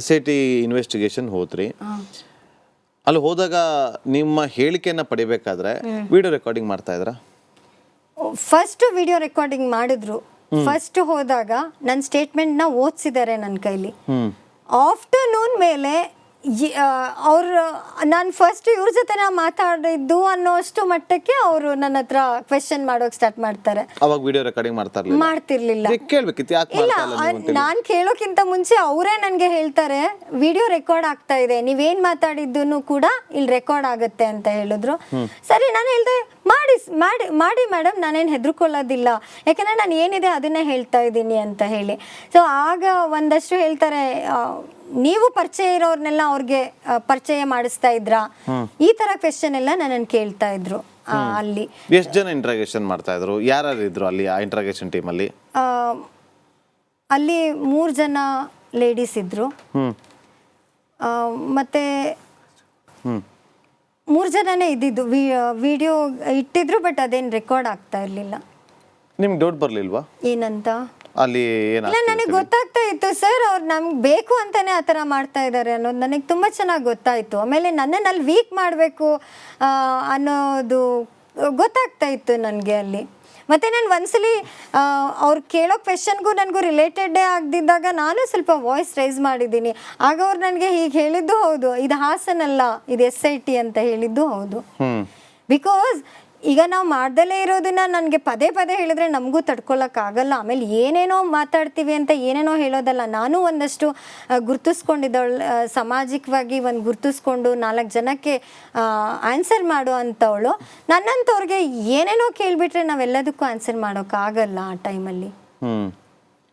SIT investigation ಹೋದ್ರಿ, ಅಲ್ಲಿ ಹೋದಾಗ ನಿಮ್ಮ ಹೇಳಿಕೆಯನ್ನು ಪಡಿಬೇಕಾದ್ರೆ ವಿಡಿಯೋ ರೆಕಾರ್ಡಿಂಗ್ ಮಾಡ್ತಾ ಇದ್ರಾ? ಫಸ್ಟ್ ವಿಡಿಯೋ ರೆಕಾರ್ಡಿಂಗ್ ಮಾಡಿದ್ರು. ಫಸ್ಟ್ ಹೋದಾಗ ನನ್ನ ಸ್ಟೇಟ್ಮೆಂಟ್ನ ಓದಿಸಿದ್ದಾರೆ ನನ್ನ ಕೈಲಿ. ಆಫ್ಟರ್ನೂನ್ ಮೇಲೆ ಅವರು ನಾನು ಫಸ್ಟ್ ಇವ್ರ ಜೊತೆ ಮಾತಾಡಿದ್ದು ಅನ್ನೋಷ್ಟು ಮಟ್ಟಕ್ಕೆ ಅವರು ನನ್ನ ಹತ್ರ ಕ್ವೆಶನ್ ಮಾಡೋಕೆ ಸ್ಟಾರ್ಟ್ ಮಾಡ್ತಾರೆ. ಅವಾಗ ವಿಡಿಯೋ ರೆಕಾರ್ಡಿಂಗ್ ಮಾಡ್ತಿರ್ಲಿಲ್ಲ. ಇಲ್ಲ, ನಾನು ಕೇಳೋಕ್ಕಿಂತ ಮುಂಚೆ ಅವರೇ ನನಗೆ ಹೇಳ್ತಾರೆ ವಿಡಿಯೋ ರೆಕಾರ್ಡ್ ಆಗ್ತಾ ಇದೆ, ನೀವೇನ್ ಮಾತಾಡಿದ್ದು ಕೂಡ ಇಲ್ಲಿ ರೆಕಾರ್ಡ್ ಆಗುತ್ತೆ ಅಂತ ಹೇಳಿದ್ರು. ಸರಿ, ನಾನು ಹೇಳ್ದೆ ಮಾಡಿ ಮಾಡಿ ಮಾಡಿ ಮೇಡಮ್, ನಾನೇನು ಹೆದರ್ಕೊಳ್ಳೋದಿಲ್ಲ, ಯಾಕಂದ್ರೆ ನಾನು ಏನಿದೆ ಅದನ್ನೇ ಹೇಳ್ತಾ ಇದ್ದೀನಿ ಅಂತ ಹೇಳಿ. ಸೊ ಆಗ ಒಂದಷ್ಟು ಹೇಳ್ತಾರೆ, ನೀವು ಪರಿಚಯ ಇರೋರ್ನೆಲ್ಲ ಅವ್ರಿಗೆ ಪರಿಚಯ ಮಾಡಿಸ್ತಾ ಇದ್ರಾ, ಈ ತರ ಕ್ವೆಶ್ಚನ್ ಎಲ್ಲ ನನ್ನನ್ನು ಕೇಳ್ತಾ ಇದ್ರು. ಅಲ್ಲಿ ಎಷ್ಟು ಜನ ಇಂಟ್ರಾಗೇಷನ್ ಮಾಡ್ತಾ ಇದ್ರು, ಯಾರು ಇದ್ರು ಅಲ್ಲಿ ಆ ಇಂಟ್ರಾಗೇಷನ್ ಟೀಮ್ ಅಲ್ಲಿ? ಅಲ್ಲಿ 3 ಜನ ಲೇಡೀಸ್ ಇದ್ರು, ಮತ್ತೆ 3 ಜನನೇ ಇದ್ದಿದ್ದು. ವಿಡಿಯೋ ಇಟ್ಟಿದ್ರು, ಬಟ್ ಅದೇನು ರೆಕಾರ್ಡ್ ಆಗ್ತಾ ಇರ್ಲಿಲ್ಲ. ನಿಮ್ಗೆ ಡೌಟ್ ಬರ್ಲಿಲ್ವಾ ಏನಂತ? ಅಲ್ಲಿ ನನಗೆ ಗೊತ್ತಾಗ್ತಾ ಇತ್ತು ಸರ್, ಅವ್ರು ನಮ್ಗೆ ಬೇಕು ಅಂತಾನೆ ಆ ಥರ ಮಾಡ್ತಾ ಇದ್ದಾರೆ ಅನ್ನೋದು ನನಗೆ ತುಂಬ ಚೆನ್ನಾಗಿ ಗೊತ್ತಾಯಿತು. ಆಮೇಲೆ ನನ್ನನ್ನು ಅಲ್ಲಿ ವೀಕ್ ಮಾಡಬೇಕು ಅನ್ನೋದು ಗೊತ್ತಾಗ್ತಾ ಇತ್ತು ನನಗೆ ಅಲ್ಲಿ. ಮತ್ತು ನಾನು ಒಂದ್ಸಲಿ ಅವ್ರು ಕೇಳೋ ಕ್ವೆಶನ್ಗೂ ನನಗೂ ರಿಲೇಟೆಡೇ ಆಗದಿದ್ದಾಗ ನಾನು ಸ್ವಲ್ಪ ವಾಯ್ಸ್ ರೈಸ್ ಮಾಡಿದ್ದೀನಿ. ಆಗ ಅವ್ರು ನನಗೆ ಹೀಗೆ ಹೇಳಿದ್ದು ಹೌದು, ಇದು ಹಾಸನಲ್ಲ, ಇದು SIT ಅಂತ ಹೇಳಿದ್ದು ಹೌದು. ಬಿಕಾಸ್ ಈಗ ನಾವು ಮಾಡ್ದಲೇ ಇರೋದನ್ನ ನನಗೆ ಪದೇ ಪದೇ ಹೇಳಿದ್ರೆ ನಮಗೂ ತಡ್ಕೊಳಕ್ಕಾಗಲ್ಲ. ಆಮೇಲೆ ಏನೇನೋ ಮಾತಾಡ್ತೀವಿ ಅಂತ ಏನೇನೋ ಹೇಳೋದಲ್ಲ. ನಾನು ಒಂದಷ್ಟು ಗುರ್ತಿಸ್ಕೊಂಡಿದ್ದವಳು, ಸಾಮಾಜಿಕವಾಗಿ ಒಂದು ಗುರ್ತಿಸ್ಕೊಂಡು 4 ಜನಕ್ಕೆ ಆನ್ಸರ್ ಮಾಡೋ ಅಂಥವಳು. ನನ್ನಂಥವ್ರಿಗೆ ಏನೇನೋ ಕೇಳಿಬಿಟ್ರೆ ನಾವೆಲ್ಲದಕ್ಕೂ ಆನ್ಸರ್ ಮಾಡೋಕ್ಕಾಗಲ್ಲ ಆ ಟೈಮಲ್ಲಿ.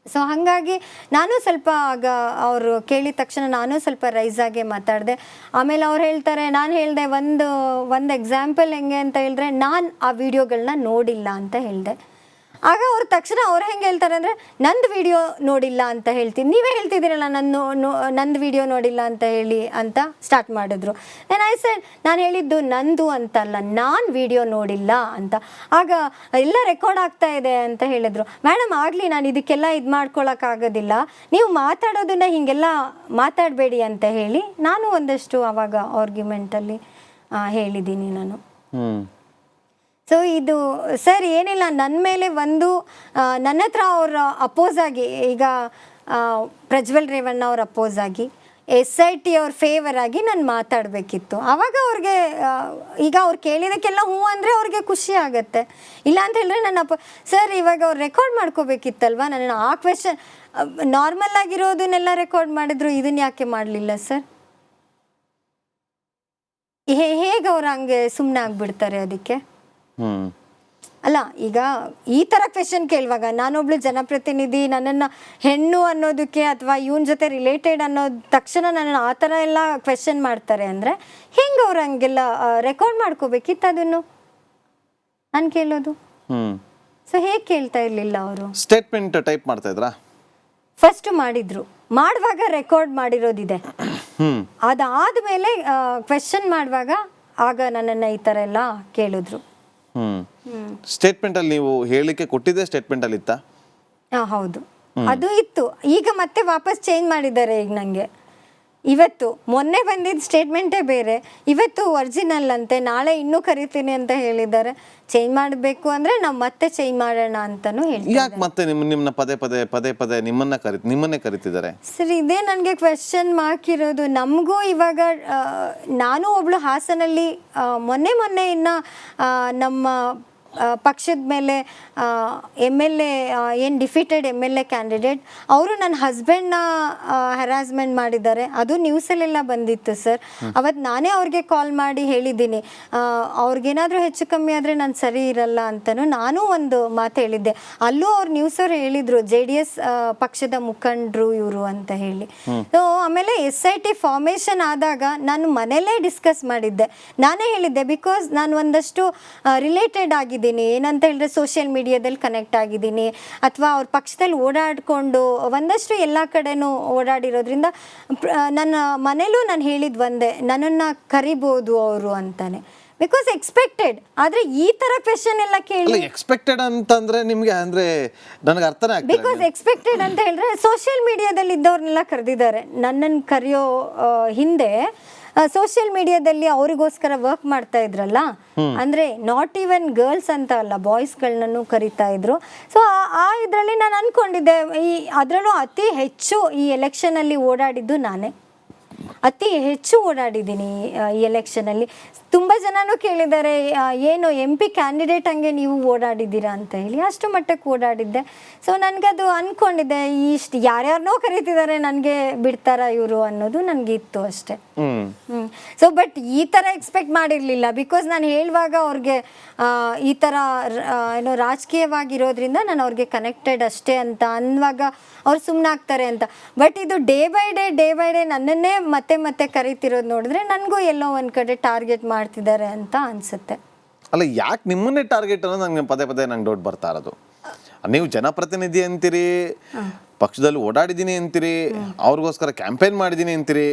ಸೊ ಹಾಗಾಗಿ ನಾನು ಸ್ವಲ್ಪ ಆಗ ಅವರು ಕೇಳಿದ ತಕ್ಷಣ ನಾನು ಸ್ವಲ್ಪ ರೈಸ್ ಆಗಿ ಮಾತಾಡಿದೆ. ಆಮೇಲೆ ಅವ್ರು ಹೇಳ್ತಾರೆ, ನಾನು ಹೇಳಿದೆ ಒಂದು ಎಕ್ಸಾಂಪಲ್ ಹೆಂಗೆ ಅಂತ ಹೇಳಿದ್ರೆ, ನಾನು ಆ ವಿಡಿಯೋಗಳನ್ನ ನೋಡಿಲ್ಲ ಅಂತ ಹೇಳಿದೆ. ಆಗ ಅವ್ರು ತಕ್ಷಣ ಅವ್ರು ಹೆಂಗೆ ಹೇಳ್ತಾರೆ ಅಂದರೆ, ನಂದು ವಿಡಿಯೋ ನೋಡಿಲ್ಲ ಅಂತ ಹೇಳ್ತೀನಿ, ನೀವೇ ಹೇಳ್ತಿದ್ದೀರಲ್ಲ ನಂದು ವಿಡಿಯೋ ನೋಡಿಲ್ಲ ಅಂತ ಹೇಳಿ ಅಂತ ಸ್ಟಾರ್ಟ್ ಮಾಡಿದ್ರು. ನಾನು ಹೇಳಿದ್ದು ನಂದು ಅಂತಲ್ಲ, ನಾನು ವಿಡಿಯೋ ನೋಡಿಲ್ಲ ಅಂತ. ಆಗ ಎಲ್ಲ ರೆಕಾರ್ಡ್ ಆಗ್ತಾ ಇದೆ ಅಂತ ಹೇಳಿದ್ರು. ಮೇಡಮ್ ಆಗಲಿ, ನಾನು ಇದಕ್ಕೆಲ್ಲ ಇದು ಮಾಡ್ಕೊಳಕ್ಕಾಗೋದಿಲ್ಲ, ನೀವು ಮಾತಾಡೋದನ್ನ ಹೀಗೆಲ್ಲ ಮಾತಾಡಬೇಡಿ ಅಂತ ಹೇಳಿ ನಾನು ಒಂದಷ್ಟು ಆವಾಗ ಆರ್ಗ್ಯುಮೆಂಟಲ್ಲಿ ಹೇಳಿದ್ದೀನಿ ನಾನು. ಸೊ ಇದು ಸರ್ ಏನಿಲ್ಲ, ನನ್ನ ಮೇಲೆ ನನ್ನ ಹತ್ರ ಅವ್ರ ಅಪೋಸ್ ಆಗಿ, ಈಗ ಪ್ರಜ್ವಲ್ ರೇವಣ್ಣ ಅವ್ರ ಅಪೋಸ್ ಆಗಿ, SIT ಅವ್ರ ಫೇವರ್ ಆಗಿ ನಾನು ಮಾತಾಡಬೇಕಿತ್ತು. ಆವಾಗ ಅವ್ರಿಗೆ ಈಗ ಅವ್ರು ಕೇಳಿದಕ್ಕೆಲ್ಲ ಹ್ಞೂ ಅಂದರೆ ಅವ್ರಿಗೆ ಖುಷಿ ಆಗುತ್ತೆ. ಇಲ್ಲ ಅಂತ ಹೇಳಿದ್ರೆ ನನ್ನ ಸರ್ ಇವಾಗ ಅವ್ರು ರೆಕಾರ್ಡ್ ಮಾಡ್ಕೋಬೇಕಿತ್ತಲ್ವ, ನನ್ನ ಆ ಕ್ವೆಶನ್ ನಾರ್ಮಲ್ ಆಗಿರೋದನ್ನೆಲ್ಲ ರೆಕಾರ್ಡ್ ಮಾಡಿದ್ರು, ಇದನ್ನ ಯಾಕೆ ಮಾಡಲಿಲ್ಲ ಸರ್? ಹೇಗೆ ಅವ್ರು ಹಂಗೆ ಸುಮ್ಮನೆ ಆಗಿಬಿಡ್ತಾರೆ ಅದಕ್ಕೆ? ಅಲ್ಲ, ಈಗ ಈ ಥರ ಕ್ವೆಶನ್ ಕೇಳುವಾಗ ನಾನೊಬ್ಳು ಜನಪ್ರತಿನಿಧಿ, ನನ್ನನ್ನು ಹೆಣ್ಣು ಅನ್ನೋದಕ್ಕೆ ಅಥವಾ ಇವನ ಜೊತೆ ರಿಲೇಟೆಡ್ ಅನ್ನೋದು ತಕ್ಷಣ ನನ್ನನ್ನು ಆ ಥರ ಎಲ್ಲ ಕ್ವೆಶನ್ ಮಾಡ್ತಾರೆ ಅಂದರೆ ಹೆಂಗೆ ಅವ್ರು ಹಂಗೆಲ್ಲ ರೆಕಾರ್ಡ್ ಮಾಡ್ಕೋಬೇಕಿತ್ತು ಅದನ್ನು ನಾನು ಕೇಳೋದು. ಸೊ ಹೇಗೆ ಕೇಳ್ತಾ ಇರಲಿಲ್ಲ ಅವರು? ಸ್ಟೇಟ್ಮೆಂಟ್ ಟೈಪ್ ಮಾಡ್ತಾ ಇದ್ರಾ? ಫಸ್ಟ್ ಮಾಡಿದ್ರು, ಮಾಡುವಾಗ ರೆಕಾರ್ಡ್ ಮಾಡಿರೋದಿದೆ. ಅದಾದಮೇಲೆ ಕ್ವೆಶನ್ ಮಾಡುವಾಗ ಆಗ ನನ್ನನ್ನು ಈ ಥರ ಎಲ್ಲ ಕೇಳಿದ್ರು. ಸ್ಟೇಟ್ಮೆಂಟ್ ಅಲ್ಲಿ ನೀವು ಹೇಳಿಕೆ ಕೊಟ್ಟಿದ್ದೆ ಸ್ಟೇಟ್ಮೆಂಟ್ ಅಲ್ಲಿ ಇತ್ತಾ? ಹೌದು, ಅದು ಇತ್ತು. ಈಗ ಮತ್ತೆ ವಾಪಸ್ ಚೇಂಜ್ ಮಾಡಿದ್ದಾರೆ. ಈಗ ನನಗೆ ಇವತ್ತು ಮೊನ್ನೆ ಬಂದಿದ್ದ ಸ್ಟೇಟ್ಮೆಂಟೇ ಬೇರೆ, ಇವತ್ತು ಒರಿಜಿನಲ್ ಅಂತೆ, ನಾಳೆ ಇನ್ನೂ ಕರಿತೀನಿ ಅಂತ ಹೇಳಿದ್ದಾರೆ. ಚೇಂಜ್ ಮಾಡಬೇಕು ಅಂದ್ರೆ ನಾವು ಮತ್ತೆ ಚೇಂಜ್ ಮಾಡೋಣ ಅಂತಾನು ಹೇಳ್ತಾರೆ. ಯಾಕೆ ಮತ್ತೆ ನಿಮ್ಮನ್ನ ಪದೇ ಪದೇ ನಿಮ್ಮನ್ನೇ ಕರಿತಿದ್ದಾರೆ ಸರ್? ಇದೇ ನನಗೆ ಕ್ವೆಶ್ಚನ್ ಮಾರ್ಕ್ ಇರೋದು. ನಮಗೂ ಇವಾಗ ನಾನು ಒಬ್ಳು ಹಾಸನಲ್ಲಿ ಮೊನ್ನೆ ಇನ್ನ ನಮ್ಮ ಪಕ್ಷದ ಮೇಲೆ MLA ಏನು ಡಿಫೀಟೆಡ್ MLA ಕ್ಯಾಂಡಿಡೇಟ್ ಅವರು ನನ್ನ ಹಸ್ಬೆಂಡ್ನ ಹರಾಸ್ಮೆಂಟ್ ಮಾಡಿದ್ದಾರೆ. ಅದು ನ್ಯೂಸಲ್ಲೆಲ್ಲ ಬಂದಿತ್ತು ಸರ್. ಅವತ್ತು ನಾನೇ ಅವ್ರಿಗೆ ಕಾಲ್ ಮಾಡಿ ಹೇಳಿದ್ದೀನಿ, ಅವ್ರಿಗೇನಾದರೂ ಹೆಚ್ಚು ಕಮ್ಮಿ ಆದರೆ ನಾನು ಸರಿ ಇರಲ್ಲ ಅಂತಲೂ ನಾನು ಒಂದು ಮಾತು ಹೇಳಿದ್ದೆ. ಅಲ್ಲೂ ಅವ್ರು ನ್ಯೂಸವ್ರು ಹೇಳಿದರು JDS ಪಕ್ಷದ ಮುಖಂಡರು ಇವರು ಅಂತ ಹೇಳಿ. ಸೊ ಆಮೇಲೆ SIT ಫಾರ್ಮೇಷನ್ ಆದಾಗ ನಾನು ಮನೇಲೇ ಡಿಸ್ಕಸ್ ಮಾಡಿದ್ದೆ, ನಾನೇ ಹೇಳಿದ್ದೆ. ಬಿಕಾಸ್ ನಾನು ಒಂದಷ್ಟು ರಿಲೇಟೆಡ್ ಆಗಿದ್ದೀನಿ, ಏನಂತ ಹೇಳಿದ್ರೆ ಸೋಷಿಯಲ್ ಮೀಡಿಯಾದಲ್ಲಿ ಕನೆಕ್ಟ್ ಆಗಿದ್ದೀನಿ, ಅಥವಾ ಅವ್ರ ಪಕ್ಷದಲ್ಲಿ ಓಡಾಡಿಕೊಂಡು ಒಂದಷ್ಟು ಎಲ್ಲ ಕಡೆನೂ ಓಡಾಡಿರೋದ್ರಿಂದ ನನ್ನ ಮನೇಲೂ ನಾನು ಹೇಳಿದ್ದು ಒಂದೇ, ನನ್ನನ್ನು ಕರಿಬೋದು ಅವರು ಅಂತಾನೆ. Because expected. ಆದ್ರೆ ಈ ತರ ಕ್ವೆಶನ್ ಎಲ್ಲ ಕೇಳಿ ಎಕ್ಸ್ಪೆಕ್ಟೆಡ್ ಅಂತಂದ್ರೆ ನಿಮ್ಗೆ ಅಂದ್ರೆ ನನಗೆ ಅರ್ಥನೇ ಆಗ್ತಿಲ್ಲ. ಬಿಕಾಸ್ ಎಕ್ಸ್ಪೆಕ್ಟೆಡ್ ಅಂತ ಹೇಳಿದ್ರೆ ಸೋಷಿಯಲ್ ಮೀಡಿಯಾದಲ್ಲಿ ಇದ್ದವ್ರನ್ನೆಲ್ಲ ಕರೆದಿದ್ದಾರೆ. ನನ್ನನ್ನು ಕರೆಯೋ ಹಿಂದೆ ಸೋಷಿಯಲ್ ಮೀಡಿಯಾದಲ್ಲಿ ಅವರಿಗೋಸ್ಕರ ವರ್ಕ್ ಮಾಡ್ತಾ ಇದ್ರಲ್ಲ, ಅಂದ್ರೆ ನಾಟ್ ಈವನ್ ಗರ್ಲ್ಸ್ ಅಂತ ಅಲ್ಲ, ಬಾಯ್ಸ್ಗಳನ್ನೂ ಕರಿತಾ ಇದ್ರು. ಸೊ ಆ ಇದರಲ್ಲಿ ನಾನು ಅನ್ಕೊಂಡಿದ್ದೆ, ಅದರಲ್ಲೂ ಅತಿ ಹೆಚ್ಚು ಈ ಎಲೆಕ್ಷನ್ ಅಲ್ಲಿ ಓಡಾಡಿದ್ದು ನಾನೇ, ಅತಿ ಹೆಚ್ಚು ಓಡಾಡಿದ್ದೀನಿ ಈ ಎಲೆಕ್ಷನಲ್ಲಿ. ತುಂಬ ಜನನೂ ಕೇಳಿದ್ದಾರೆ, ಏನು MP ಕ್ಯಾಂಡಿಡೇಟ್ ಹಂಗೆ ನೀವು ಓಡಾಡಿದ್ದೀರಾ ಅಂತ ಹೇಳಿ. ಅಷ್ಟು ಮಟ್ಟಕ್ಕೆ ಓಡಾಡಿದ್ದೆ. ಸೊ ನನಗದು ಅಂದ್ಕೊಂಡಿದ್ದೆ, ಇಷ್ಟು ಯಾರ್ಯಾರನೋ ಕರೀತಿದ್ದಾರೆ, ನನಗೆ ಬಿಡ್ತಾರ ಇವರು ಅನ್ನೋದು ನನಗೆ ಇತ್ತು ಅಷ್ಟೇ. ಸೊ ಬಟ್ ಈ ಥರ ಎಕ್ಸ್ಪೆಕ್ಟ್ ಮಾಡಿರಲಿಲ್ಲ. ಬಿಕಾಸ್ ನಾನು ಹೇಳುವಾಗ ಅವ್ರಿಗೆ ಈ ಥರ ಏನೋ ರಾಜಕೀಯವಾಗಿರೋದ್ರಿಂದ ನಾನು ಅವ್ರಿಗೆ ಕನೆಕ್ಟೆಡ್ ಅಷ್ಟೇ ಅಂತ ಅನ್ನುವಾಗ ಅವ್ರು ಸುಮ್ಮನಾಗ್ತಾರೆ ಅಂತ. ಬಟ್ ಇದು ಡೇ ಬೈ ಡೇ ನನ್ನನ್ನೇ ಮತ್ತೆ ಕರೀತಿರೋದು ನೋಡಿದ್ರೆ ನನಗೂ ಎಲ್ಲೋ ಒಂದು ಕಡೆ ಟಾರ್ಗೆಟ್ ಮಾಡ್ತಿದ್ದಾರೆ ಅಂತ ಅನ್ಸುತ್ತೆ. ಅಲ್ಲ, ಯಾಕೆ ನಿಮ್ಮನ್ನೇ ಟಾರ್ಗೆಟ್ ಅನ್ನೋದು ನಂಗೆ ಪದೇ ನಂಗೆ ಡೌಟ್ ಬರ್ತಾ ಇರೋದು. ನೀವು ಜನಪ್ರತಿನಿಧಿ ಅಂತೀರಿ, ಪಕ್ಷದಲ್ಲಿ ಓಡಾಡಿದ್ದೀನಿ ಅಂತೀರಿ, ಅವ್ರಿಗೋಸ್ಕರ ಕ್ಯಾಂಪೇನ್ ಮಾಡಿದ್ದೀನಿ ಅಂತೀರಿ,